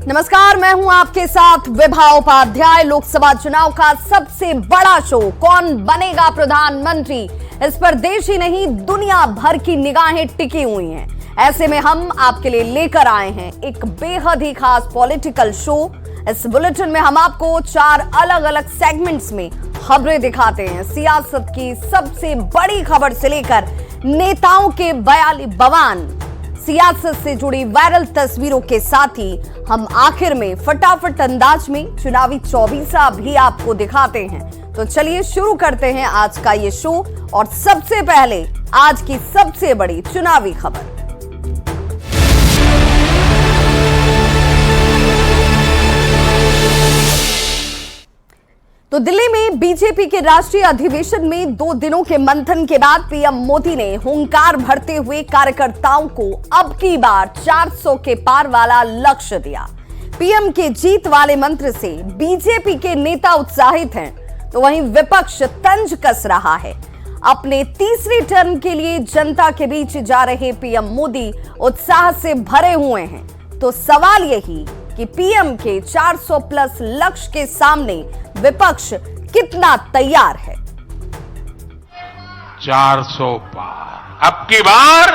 नमस्कार, मैं हूं आपके साथ विभा उपाध्याय। लोकसभा चुनाव का सबसे बड़ा शो, कौन बनेगा प्रधानमंत्री, इस पर देश ही नहीं दुनिया भर की निगाहें टिकी हुई हैं। ऐसे में हम आपके लिए लेकर आए हैं एक बेहद ही खास पॉलिटिकल शो। इस बुलेटिन में हम आपको 4 अलग अलग सेगमेंट्स में खबरें दिखाते हैं। सियासत की सबसे बड़ी खबर से लेकर नेताओं के बयान, सियासत से जुड़ी वायरल तस्वीरों के साथ ही हम आखिर में फटाफट अंदाज में चुनावी चौबीसा भी आपको दिखाते हैं। तो चलिए शुरू करते हैं आज का ये शो, और सबसे पहले आज की सबसे बड़ी चुनावी खबर। तो दिल्ली में बीजेपी के राष्ट्रीय अधिवेशन में 2 दिनों के मंथन के बाद पीएम मोदी ने हुंकार भरते हुए कार्यकर्ताओं को अब की बार 400 के पार वाला लक्ष्य दिया। पीएम के जीत वाले मंत्र से बीजेपी के नेता उत्साहित हैं, तो वहीं विपक्ष तंज कस रहा है। अपने तीसरी टर्म के लिए जनता के बीच जा रहे पीएम मोदी उत्साह से भरे हुए हैं। तो सवाल यही कि पीएम के 400 प्लस लक्ष्य के सामने विपक्ष कितना तैयार है। 400 पार अब की बार।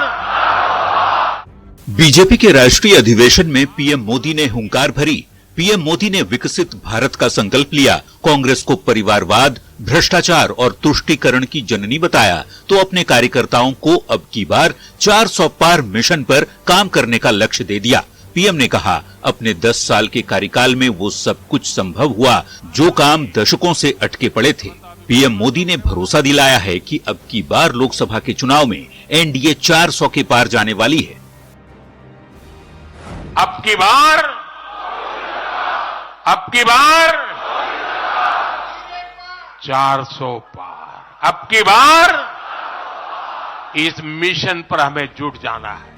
बीजेपी के राष्ट्रीय अधिवेशन में पीएम मोदी ने हुंकार भरी। पीएम मोदी ने विकसित भारत का संकल्प लिया, कांग्रेस को परिवारवाद, भ्रष्टाचार और तुष्टीकरण की जननी बताया, तो अपने कार्यकर्ताओं को अब की बार 400 पार मिशन पर काम करने का लक्ष्य दे दिया। पीएम ने कहा, अपने 10 साल के कार्यकाल में वो सब कुछ संभव हुआ जो काम दशकों से अटके पड़े थे। पीएम मोदी ने भरोसा दिलाया है कि अब की बार लोकसभा के चुनाव में एनडीए 400 के पार जाने वाली है। अब की बार 400 पार। अब की बार इस मिशन पर हमें जुट जाना है।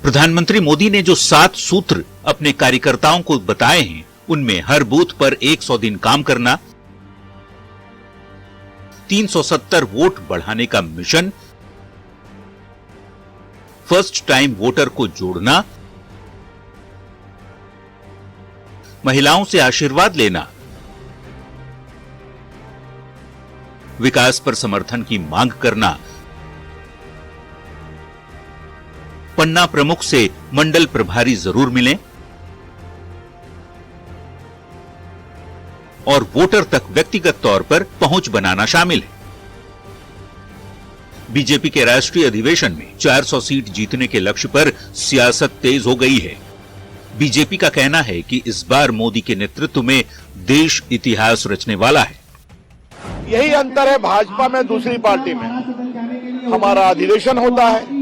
प्रधानमंत्री मोदी ने जो 7 सूत्र अपने कार्यकर्ताओं को बताए हैं, उनमें हर बूथ पर 100 दिन काम करना, 370 वोट बढ़ाने का मिशन, फर्स्ट टाइम वोटर को जोड़ना, महिलाओं से आशीर्वाद लेना, विकास पर समर्थन की मांग करना, पन्ना प्रमुख से मंडल प्रभारी जरूर मिलें और वोटर तक व्यक्तिगत तौर पर पहुंच बनाना शामिल है। बीजेपी के राष्ट्रीय अधिवेशन में 400 सीट जीतने के लक्ष्य पर सियासत तेज हो गई है। बीजेपी का कहना है कि इस बार मोदी के नेतृत्व में देश इतिहास रचने वाला है। यही अंतर है भाजपा में दूसरी पार्टी में। हमारा अधिवेशन होता है,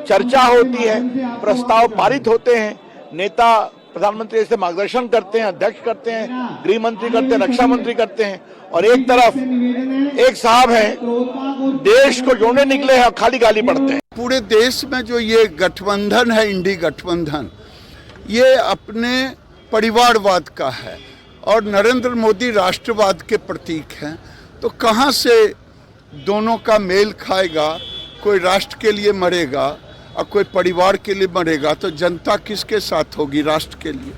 चर्चा होती है, प्रस्ताव पारित होते हैं, नेता प्रधानमंत्री से मार्गदर्शन करते हैं, अध्यक्ष करते हैं, गृह मंत्री करते हैं, रक्षा मंत्री करते हैं, और एक तरफ एक साहब हैं देश को जोड़ने निकले हैं और खाली गाली पढ़ते हैं। पूरे देश में जो ये गठबंधन है, इंडी गठबंधन, ये अपने परिवारवाद का है और नरेंद्र मोदी राष्ट्रवाद के प्रतीक हैं। तो कहां से दोनों का मेल खाएगा? कोई राष्ट्र के लिए मरेगा और कोई परिवार के लिए मरेगा, तो जनता किसके साथ होगी? राष्ट्र के लिए।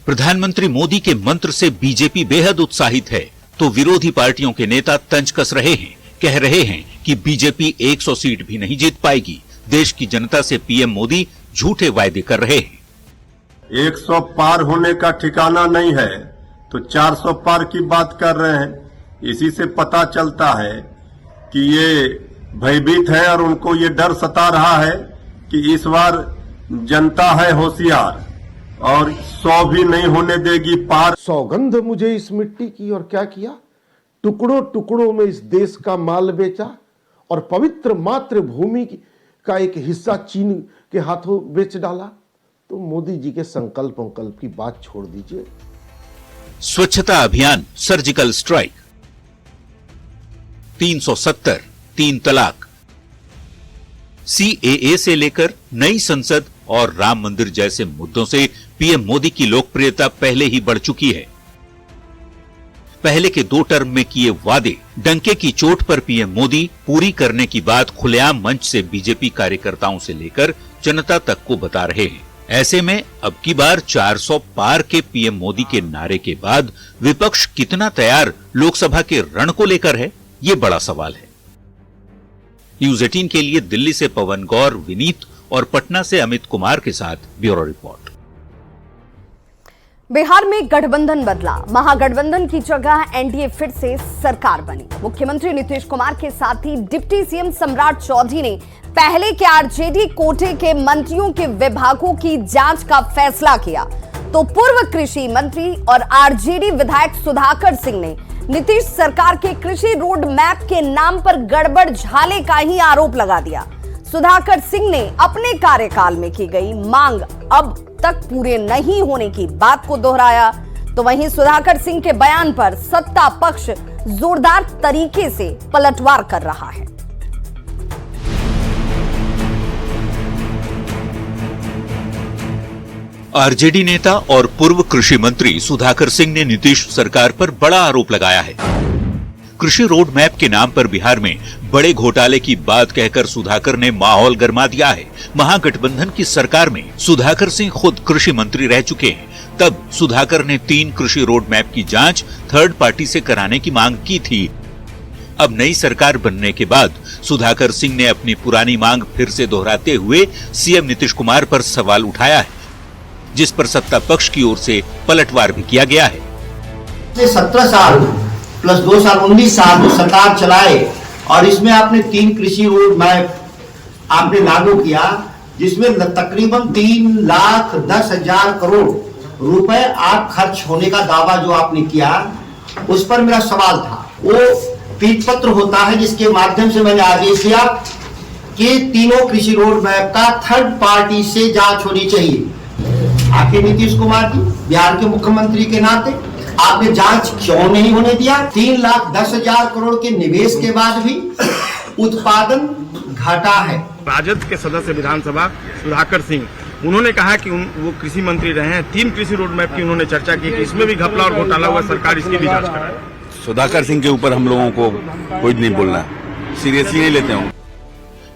प्रधानमंत्री मोदी के मंत्र से बीजेपी बेहद उत्साहित है, तो विरोधी पार्टियों के नेता तंज कस रहे हैं, कह रहे हैं कि बीजेपी 100 सीट भी नहीं जीत पाएगी। देश की जनता से पीएम मोदी झूठे वायदे कर रहे हैं। 100 पार होने का ठिकाना नहीं है तो 400 पार की बात कर रहे हैं। इसी से पता चलता है कि ये भयभीत है और उनको ये डर सता रहा है कि इस बार जनता है होशियार और 100 भी नहीं होने देगी पार। सौगंध मुझे इस मिट्टी की, और क्या किया? टुकड़ों टुकड़ों में इस देश का माल बेचा और पवित्र मातृभूमि का एक हिस्सा चीन के हाथों बेच डाला। तो मोदी जी के संकल्प की बात छोड़ दीजिए। स्वच्छता अभियान, सर्जिकल स्ट्राइक, 370, 3 तलाक, सीएए से लेकर नई संसद और राम मंदिर जैसे मुद्दों से पीएम मोदी की लोकप्रियता पहले ही बढ़ चुकी है। पहले के 2 टर्म में किए वादे डंके की चोट पर पीएम मोदी पूरी करने की बात खुलेआम मंच से बीजेपी कार्यकर्ताओं से लेकर जनता तक को बता रहे हैं। ऐसे में अब की बार 400 पार के पीएम मोदी के नारे के बाद विपक्ष कितना तैयार लोकसभा के रण को लेकर है, ये बड़ा सवाल है। न्यूज 18 के लिए दिल्ली से पवन गौर, विनीत और पटना से अमित कुमार के साथ ब्यूरो रिपोर्ट। बिहार में गठबंधन बदला, महागठबंधन की जगह एनडीए फिर से सरकार बनी। मुख्यमंत्री नीतीश कुमार के साथ ही डिप्टी सीएम सम्राट चौधरी ने पहले के आरजेडी कोटे के मंत्रियों के विभागों की जांच का फैसला किया, तो पूर्व कृषि मंत्री और आरजेडी विधायक सुधाकर सिंह ने नीतीश सरकार के कृषि रोड मैप के नाम पर गड़बड़ झाले का ही आरोप लगा दिया। सुधाकर सिंह ने अपने कार्यकाल में की गई मांग अब तक पूरे नहीं होने की बात को दोहराया, तो वहीं सुधाकर सिंह के बयान पर सत्ता पक्ष जोरदार तरीके से पलटवार कर रहा है। आरजेडी नेता और पूर्व कृषि मंत्री सुधाकर सिंह ने नीतीश सरकार पर बड़ा आरोप लगाया है। कृषि रोड मैप के नाम पर बिहार में बड़े घोटाले की बात कहकर सुधाकर ने माहौल गरमा दिया है। महागठबंधन की सरकार में सुधाकर सिंह खुद कृषि मंत्री रह चुके हैं। तब सुधाकर ने 3 कृषि रोड मैप की जांच थर्ड पार्टी से कराने की मांग की थी। अब नई सरकार बनने के बाद सुधाकर सिंह ने अपनी पुरानी मांग फिर से दोहराते हुए सीएम नीतीश कुमार पर सवाल उठाया है, जिस पर सत्ता पक्ष की ओर से पलटवार भी किया गया है। 17 साल प्लस 2 साल 19 साल जो सरकार चलाए और इसमें आपने 3 कृषि रोड मैप आपने लागू किया, जिसमें तकरीबन 3,10,000 करोड़ रुपए आप खर्च होने का दावा जो आपने किया, उस पर मेरा सवाल था। वो पीठ पत्र होता है जिसके माध्यम से मैंने आदेश दिया कि तीनों कृषि रोड मैप का थर्ड पार्टी से जांच होनी चाहिए। आखिर नीतीश कुमार जी बिहार के मुख्यमंत्री के नाते आपने जांच क्यों नहीं होने दिया? 3,10,000 करोड़ के निवेश के बाद भी उत्पादन घटा है। राजद के सदस्य विधानसभा सुधाकर सिंह, उन्होंने कहा कि वो कृषि मंत्री रहे हैं, 3 कृषि रोड मैप की उन्होंने चर्चा की कि इसमें भी घपला और घोटाला हुआ, सरकार इसकी भी जांच कराए। सुधाकर सिंह के ऊपर हम लोगों को कुछ नहीं बोलना, सीरियसली नहीं लेते हूँ।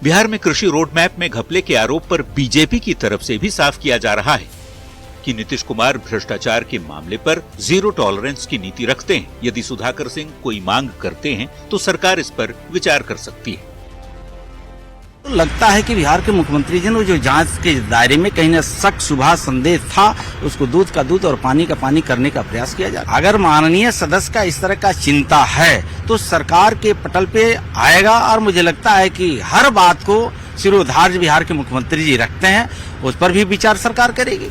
बिहार में कृषि रोड मैप में घपले के आरोप पर बीजेपी की तरफ से भी साफ किया जा रहा है कि नीतीश कुमार भ्रष्टाचार के मामले पर जीरो टॉलरेंस की नीति रखते हैं। यदि सुधाकर सिंह कोई मांग करते हैं तो सरकार इस पर विचार कर सकती है। तो लगता है कि बिहार के मुख्यमंत्री जी ने जो जांच के दायरे में कहीं न शक शुबा संदेह था, उसको दूध का दूध और पानी का पानी करने का प्रयास किया जाए। अगर माननीय सदस्य का इस तरह का चिंता है तो सरकार के पटल पे आएगा, और मुझे लगता है कि हर बात को सिरोधार्य बिहार के मुख्यमंत्री जी रखते हैं, उस पर भी विचार सरकार करेगी।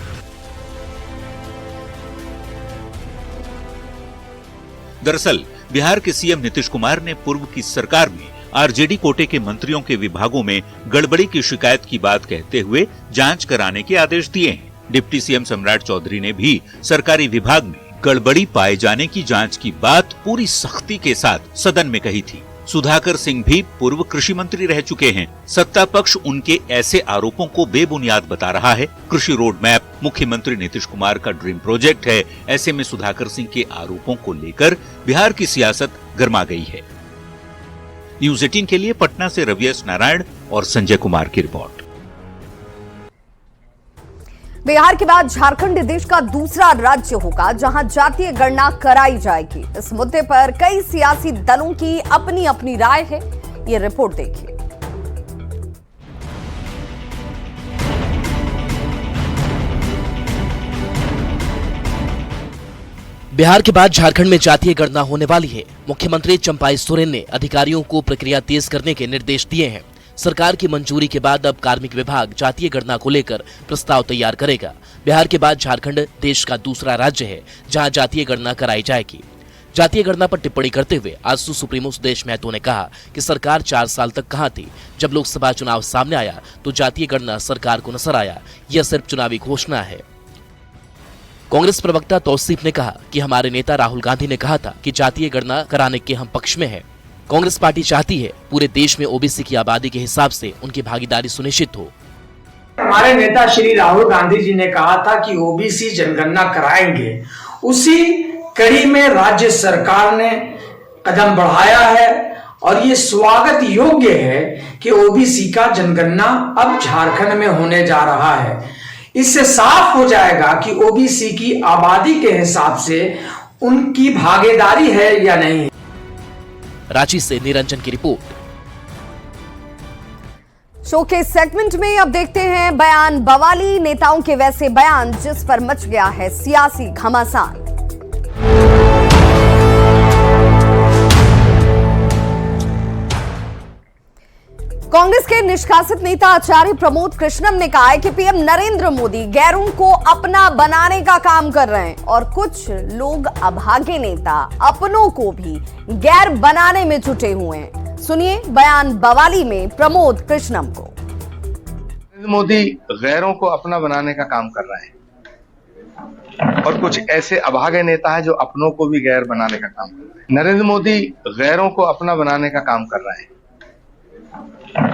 दरअसल बिहार के सीएम नीतीश कुमार ने पूर्व की सरकार में आरजेडी कोटे के मंत्रियों के विभागों में गड़बड़ी की शिकायत की बात कहते हुए जांच कराने के आदेश दिए हैं। डिप्टी सीएम सम्राट चौधरी ने भी सरकारी विभाग में गड़बड़ी पाए जाने की जांच की बात पूरी सख्ती के साथ सदन में कही थी। सुधाकर सिंह भी पूर्व कृषि मंत्री रह चुके हैं। सत्ता पक्ष उनके ऐसे आरोपों को बेबुनियाद बता रहा है। कृषि रोड मैप मुख्यमंत्री नीतीश कुमार का ड्रीम प्रोजेक्ट है। ऐसे में सुधाकर सिंह के आरोपों को लेकर बिहार की सियासत गर्मा गई है। न्यूज 18 के लिए पटना से रवियस नारायण और संजय कुमार की रिपोर्ट। बिहार के बाद झारखंड देश का दूसरा राज्य होगा जहां जातीय गणना कराई जाएगी। इस मुद्दे पर कई सियासी दलों की अपनी अपनी राय है। ये रिपोर्ट देखिए। बिहार के बाद झारखंड में जातीय गणना होने वाली है। मुख्यमंत्री चंपाई सोरेन ने अधिकारियों को प्रक्रिया तेज करने के निर्देश दिए हैं। सरकार की मंजूरी के बाद अब कार्मिक विभाग जातीय गणना को लेकर प्रस्ताव तैयार करेगा। बिहार के बाद झारखंड देश का दूसरा राज्य है जहां जातीय गणना कराई जाएगी। जातीय गणना पर टिप्पणी करते हुए आजसू सुप्रीमो सुदेश महतो ने कहा कि सरकार 4 साल तक कहां थी। जब लोकसभा चुनाव सामने आया तो जातीय गणना सरकार को नजर आया। यह सिर्फ चुनावी घोषणा है। कांग्रेस प्रवक्ता तौसीफ ने कहा कि हमारे नेता राहुल गांधी ने कहा था कि जातीय गणना कराने के हम पक्ष में हैं। कांग्रेस पार्टी चाहती है पूरे देश में ओबीसी की आबादी के हिसाब से उनकी भागीदारी सुनिश्चित हो। हमारे नेता श्री राहुल गांधी जी ने कहा था कि ओबीसी जनगणना कराएंगे। उसी कड़ी में राज्य सरकार ने कदम बढ़ाया है और ये स्वागत योग्य है कि ओबीसी का जनगणना अब झारखंड में होने जा रहा है। इससे साफ हो जाएगा कि ओबीसी की आबादी के हिसाब से उनकी भागीदारी है या नहीं। रांची से निरंजन की रिपोर्ट। शो के सेगमेंट में अब देखते हैं बयान बवाली नेताओं के वैसे बयान जिस पर मच गया है सियासी घमासान। कांग्रेस के निष्कासित नेता आचार्य प्रमोद कृष्णम ने कहा है कि पीएम नरेंद्र मोदी गैरों को अपना बनाने का काम कर रहे हैं और कुछ लोग अभागे नेता अपनों को भी गैर बनाने में जुटे हुए हैं। सुनिए बयान बवाली में प्रमोद कृष्णम को। नरेंद्र मोदी गैरों को अपना बनाने का काम कर रहे हैं और कुछ ऐसे अभागे नेता हैं जो अपनों को भी गैर बनाने का काम कर रहे हैं। नरेंद्र मोदी गैरों को अपना बनाने का काम कर रहे हैं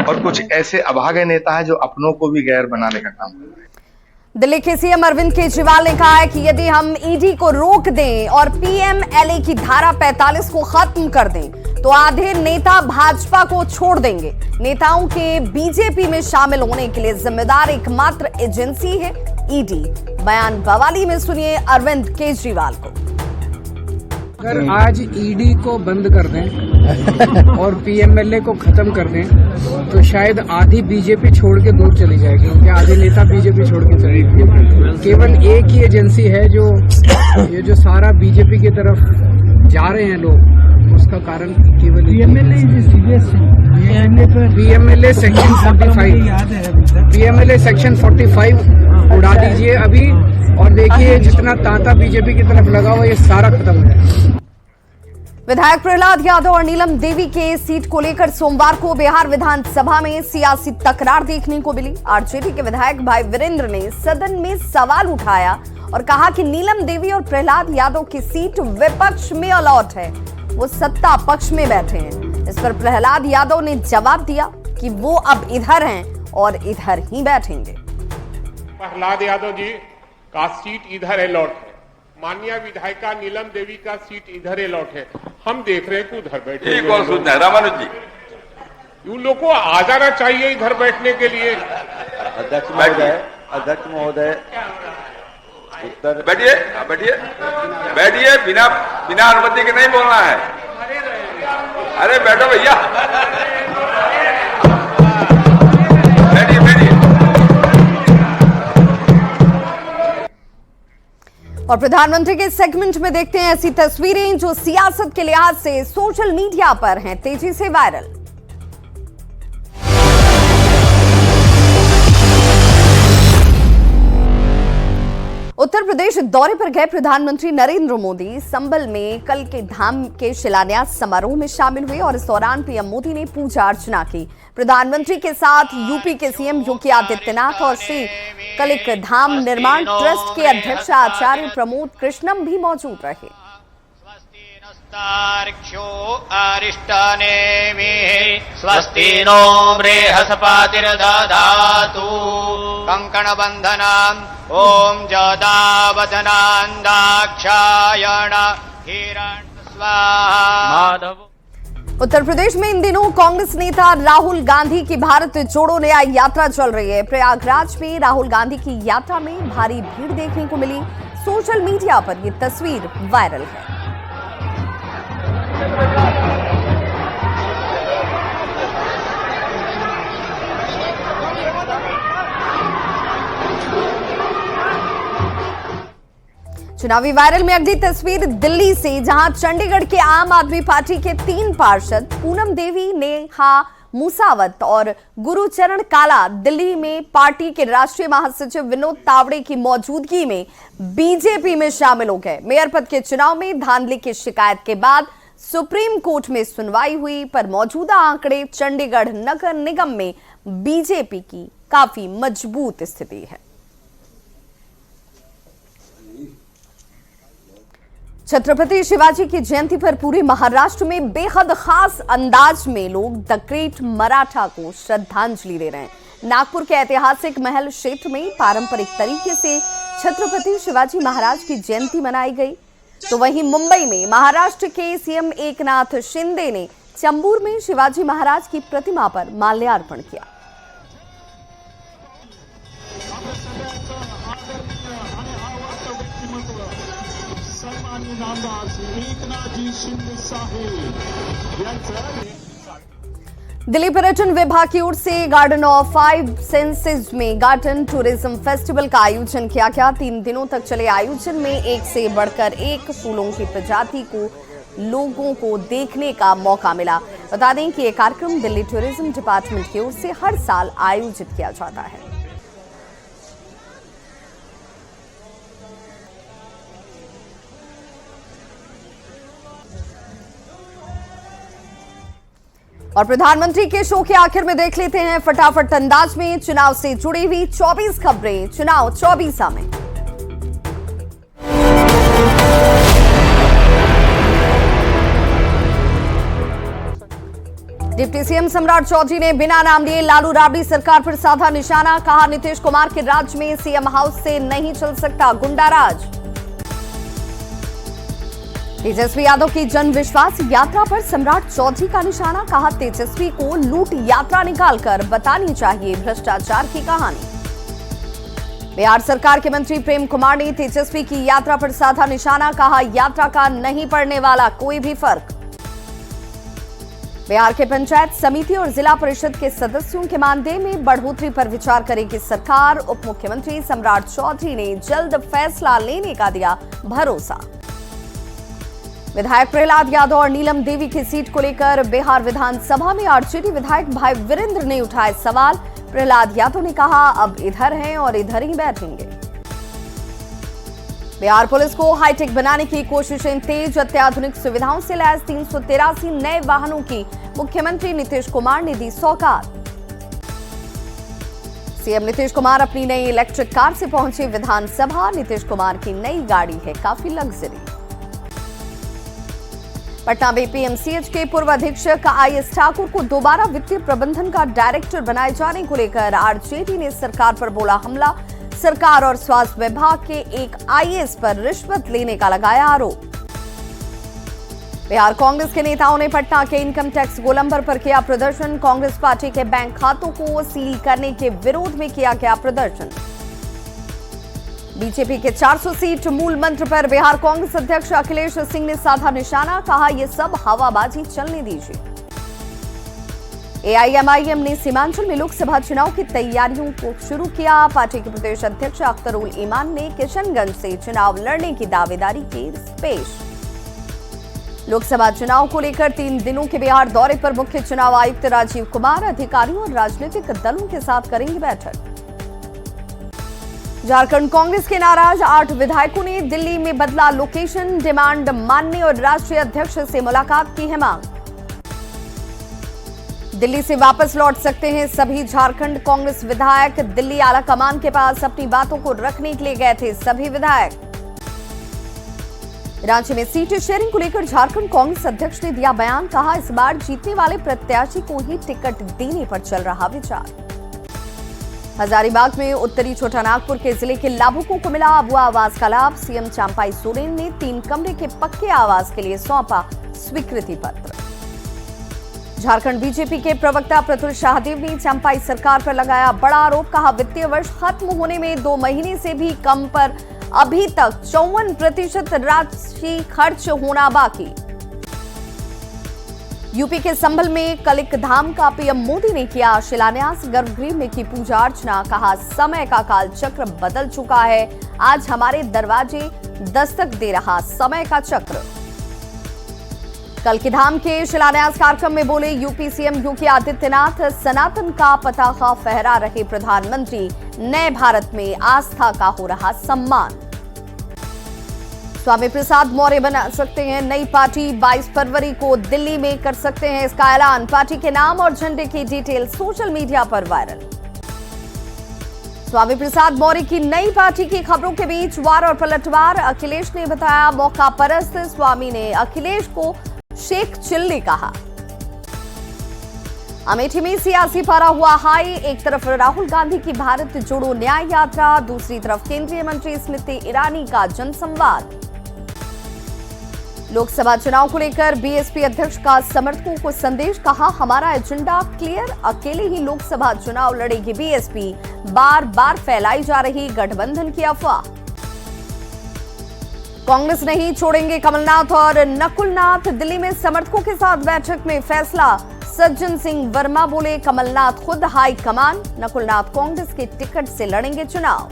और कुछ ऐसे अभागे नेता हैं जो अपनों को भी गैर बनाने का काम कर रहे हैं। दिल्ली के सीएम अरविंद केजरीवाल ने कहा है कि यदि हम ईडी को रोक दें और पीएमएलए की धारा 45 को खत्म कर दें तो आधे नेता भाजपा को छोड़ देंगे। नेताओं के बीजेपी में शामिल होने के लिए जिम्मेदार एकमात्र एजेंसी है ईडी। बयान बवाली में सुनिए अरविंद केजरीवाल को। अगर आज ईडी को बंद कर दें और पीएमएलए को खत्म कर दें तो शायद आधी बीजेपी छोड़ के दूर चली जाएगी, क्योंकि आधे नेता बीजेपी छोड़ के चले गए। केवल एक ही एजेंसी है जो ये जो सारा बीजेपी की तरफ जा रहे हैं लोग, उसका कारण केवल पीएमएलए सेक्शन 45 पीएमएलए सेक्शन 45 उड़ा दीजिए अभी और देखिए जितना तांता बीजेपी की तरफ लगा हुआ ये सारा खत्म हो जाए। विधायक प्रहलाद यादव और नीलम देवी के सीट को लेकर सोमवार को बिहार विधानसभा में सियासी तकरार देखने को मिली। आरजेडी के विधायक भाई वीरेंद्र ने सदन में सवाल उठाया और कहा कि नीलम देवी और प्रहलाद यादव की सीट विपक्ष में अलॉट है, वो सत्ता पक्ष में बैठे हैं। इस पर प्रहलाद यादव ने जवाब दिया कि वो अब इधर हैं और इधर ही बैठेंगे। प्रहलाद यादव जी का सीट इधर अलॉट है, माननीय विधायिका नीलम देवी का सीट इधर अलॉट है, हम देख रहे हैं कि उधर बैठे। कौन सुनना है रामानुज जी? उन लोगों को आ जाना चाहिए इधर बैठने के लिए। अध्यक्ष महोदय उत्तर बैठिए बैठिए बैठिए, बिना बिना अनुमति के नहीं बोलना है। अरे बैठो भैया, बैठिए बैठिए। और प्रधानमंत्री के सेगमेंट में देखते हैं ऐसी तस्वीरें जो सियासत के लिहाज से सोशल मीडिया पर हैं तेजी से वायरल। उत्तर प्रदेश दौरे पर गए प्रधानमंत्री नरेंद्र मोदी संभल में कल के धाम के शिलान्यास समारोह में शामिल हुए और इस दौरान पीएम मोदी ने पूजा अर्चना की। प्रधानमंत्री के साथ यूपी के सीएम योगी आदित्यनाथ और श्री कलिक धाम निर्माण ट्रस्ट के अध्यक्ष आचार्य प्रमोद कृष्णम भी मौजूद रहे। स्वस्ति नो बृहस्पतिर्दधातु कंकण बंधनम ओम जदावदनां दाक्षायण हिरण्य स्वाहा। उत्तर प्रदेश में इन दिनों कांग्रेस नेता राहुल गांधी की भारत जोड़ो न्याय यात्रा चल रही है। प्रयागराज में राहुल गांधी की यात्रा में भारी भीड़ देखने को मिली। सोशल मीडिया पर यह तस्वीर वायरल है। चुनावी वायरल में अगली तस्वीर दिल्ली से, जहां चंडीगढ़ के आम आदमी पार्टी के 3 पार्षद पूनम देवी, नेहा मुसावत और गुरुचरण काला दिल्ली में पार्टी के राष्ट्रीय महासचिव विनोद तावड़े की मौजूदगी में बीजेपी में शामिल हो गए। मेयर पद के चुनाव में धांधली की शिकायत के बाद सुप्रीम कोर्ट में सुनवाई हुई, पर मौजूदा आंकड़े चंडीगढ़ नगर निगम में बीजेपी की काफी मजबूत स्थिति है। छत्रपति शिवाजी की जयंती पर पूरे महाराष्ट्र में बेहद खास अंदाज में लोग द ग्रेट मराठा को श्रद्धांजलि दे रहे हैं। नागपुर के ऐतिहासिक महल क्षेत्र में पारंपरिक तरीके से छत्रपति शिवाजी महाराज की जयंती मनाई गई, तो वहीं मुंबई में महाराष्ट्र के सीएम एकनाथ शिंदे ने चंबूर में शिवाजी महाराज की प्रतिमा पर माल्यार्पण किया। दिल्ली पर्यटन विभाग की ओर से गार्डन ऑफ 5 सेंसेस में गार्डन टूरिज्म फेस्टिवल का आयोजन किया गया। 3 दिनों तक चले आयोजन में एक से बढ़कर एक फूलों की प्रजाति को लोगों को देखने का मौका मिला। बता दें कि यह कार्यक्रम दिल्ली टूरिज्म डिपार्टमेंट की ओर से हर साल आयोजित किया जाता है। और प्रधानमंत्री के शो के आखिर में देख लेते हैं फटाफट अंदाज में चुनाव से जुड़ी हुई 24 खबरें चुनाव 24 में। डिप्टी सीएम सम्राट चौधरी ने बिना नाम लिए लालू राबड़ी सरकार पर साधा निशाना। कहा, नीतीश कुमार के राज में सीएम हाउस से नहीं चल सकता गुंडा राज। तेजस्वी यादव की जन विश्वास यात्रा पर सम्राट चौधरी का निशाना। कहा, तेजस्वी को लूट यात्रा निकालकर बतानी चाहिए भ्रष्टाचार की कहानी। बिहार सरकार के मंत्री प्रेम कुमार ने तेजस्वी की यात्रा पर साधा निशाना। कहा, यात्रा का नहीं पड़ने वाला कोई भी फर्क। बिहार के पंचायत समिति और जिला परिषद के सदस्यों के मानदेय में बढ़ोतरी पर विचार करेगी सरकार। उप मुख्यमंत्री सम्राट चौधरी ने जल्द फैसला लेने का दिया भरोसा। विधायक प्रहलाद यादव और नीलम देवी की सीट को लेकर बिहार विधानसभा में आरजेडी विधायक भाई वीरेंद्र ने उठाए सवाल। प्रहलाद यादव ने कहा, अब इधर हैं और इधर ही बैठेंगे। बिहार पुलिस को हाईटेक बनाने की कोशिशें तेज। अत्याधुनिक सुविधाओं से लैस 383 नए वाहनों की मुख्यमंत्री नीतीश कुमार ने दी सौगात। सीएम नीतीश कुमार अपनी नई इलेक्ट्रिक कार से पहुंचे विधानसभा। नीतीश कुमार की नई गाड़ी है काफी लग्जरी। पटना में पीएमसीएच के पूर्व अधीक्षक आईएस ठाकुर को दोबारा वित्तीय प्रबंधन का डायरेक्टर बनाए जाने को लेकर आरजेडी ने सरकार पर बोला हमला। सरकार और स्वास्थ्य विभाग के एक आईएएस पर रिश्वत लेने का लगाया आरोप। बिहार कांग्रेस के नेताओं ने पटना के इनकम टैक्स गोलंबर पर किया प्रदर्शन। कांग्रेस पार्टी के बैंक खातों को सील करने के विरोध में किया गया प्रदर्शन। बीजेपी के 400 सीट मूल मंत्र पर बिहार कांग्रेस अध्यक्ष अखिलेश सिंह ने साधा निशाना। कहा, यह सब हवाबाजी चलने दीजिए। एआईएमआईएम ने सीमांचल में लोकसभा चुनाव की तैयारियों को शुरू किया। पार्टी के प्रदेश अध्यक्ष अख्तरुल ईमान ने किशनगंज से चुनाव लड़ने की दावेदारी की पेश। लोकसभा चुनाव को लेकर 3 दिनों के बिहार दौरे पर मुख्य चुनाव आयुक्त राजीव कुमार अधिकारियों और राजनीतिक दलों के साथ करेंगे बैठक। झारखंड कांग्रेस के नाराज 8 विधायकों ने दिल्ली में बदला लोकेशन। डिमांड मानने और राष्ट्रीय अध्यक्ष से मुलाकात की है मांग। दिल्ली से वापस लौट सकते हैं सभी झारखंड कांग्रेस विधायक। दिल्ली आला कमान के पास अपनी बातों को रखने के लिए गए थे सभी विधायक। रांची में सीट शेयरिंग को लेकर झारखंड कांग्रेस अध्यक्ष ने दिया बयान। कहा, इस बार जीतने वाले प्रत्याशी को ही टिकट देने पर चल रहा विचार। हजारीबाग में उत्तरी छोटानागपुर के जिले के लाभुकों को मिला अबुआ आवास का लाभ। सीएम चंपाई सोरेन ने 3 कमरे के पक्के आवास के लिए सौंपा स्वीकृति पत्र। झारखंड बीजेपी के प्रवक्ता प्रतुल शाहदेव ने चंपाई सरकार पर लगाया बड़ा आरोप। कहा, वित्तीय वर्ष खत्म होने में 2 महीने से भी कम पर अभी तक 54% राशि खर्च होना बाकी। यूपी के संभल में कलिक धाम का पीएम मोदी ने किया शिलान्यास। गर्भगृह में की पूजा अर्चना। कहा, समय का काल चक्र बदल चुका है। आज हमारे दरवाजे दस्तक दे रहा समय का चक्र। कलिक-धाम के शिलान्यास कार्यक्रम में बोले यूपी सीएम योगी आदित्यनाथ। सनातन का पताका फहरा रहे प्रधानमंत्री। नए भारत में आस्था का हो रहा सम्मान। स्वामी प्रसाद मौर्य बना सकते हैं नई पार्टी। 22 फरवरी को दिल्ली में कर सकते हैं इसका ऐलान। पार्टी के नाम और झंडे की डिटेल सोशल मीडिया पर वायरल। स्वामी प्रसाद मौर्य की नई पार्टी की खबरों के बीच वार और पलटवार। अखिलेश ने बताया मौका परस्त। स्वामी ने अखिलेश को शेख चिल्ली कहा। अमेठी में सियासी पारा हुआ हाई। एक तरफ राहुल गांधी की भारत जोड़ो न्याय यात्रा, दूसरी तरफ केंद्रीय मंत्री स्मृति ईरानी का जनसंवाद। लोकसभा चुनाव को लेकर बीएसपी अध्यक्ष का समर्थकों को संदेश, कहा हमारा एजेंडा क्लियर, अकेले ही लोकसभा चुनाव लड़ेगी बीएसपी। बार बार फैलाई जा रही गठबंधन की अफवाह। कांग्रेस नहीं छोड़ेंगे कमलनाथ और नकुलनाथ, दिल्ली में समर्थकों के साथ बैठक में फैसला। सज्जन सिंह वर्मा बोले कमलनाथ खुद हाई कमान, नकुलनाथ कांग्रेस के टिकट से लड़ेंगे चुनाव।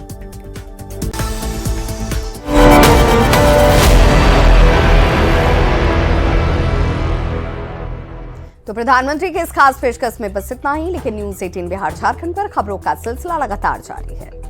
तो प्रधानमंत्री के इस खास पेशकश में बस इतना ही, लेकिन न्यूज़ 18 बिहार झारखंड पर खबरों का सिलसिला लगातार जारी है।